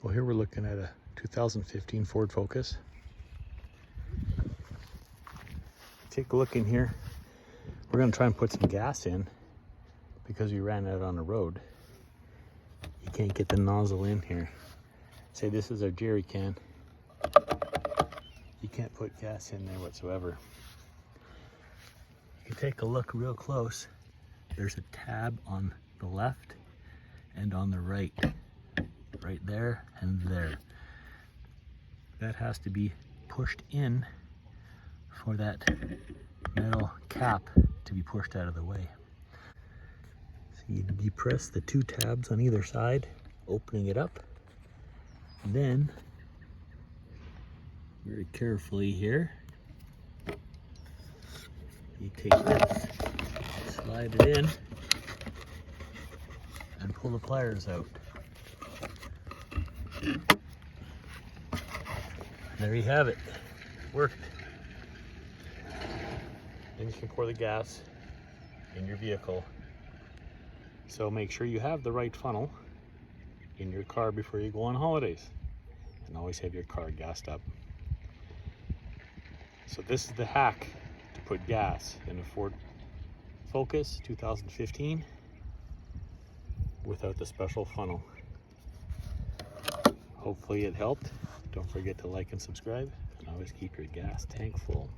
So here we're looking at a 2015 Ford Focus. Take a look in here. We're going to try and put some gas in because we ran out on the road. You can't get the nozzle in here. Say this is our jerry can. You can't put gas in there whatsoever. You can take a look real close. There's a tab on the left and on the right. Right there and there. That has to be pushed in for that metal cap to be pushed out of the way. So you depress the two tabs on either side, opening it up. Then, very carefully here, you take this, slide it in, and pull the pliers out. There you have it. Worked. Then you can pour the gas in your vehicle. So make sure you have the right funnel in your car before you go on holidays. And always have your car gassed up. So this is the hack to put gas in a Ford Focus 2015 without the special funnel. Hopefully it helped. Don't forget to like and subscribe, and always keep your gas tank full.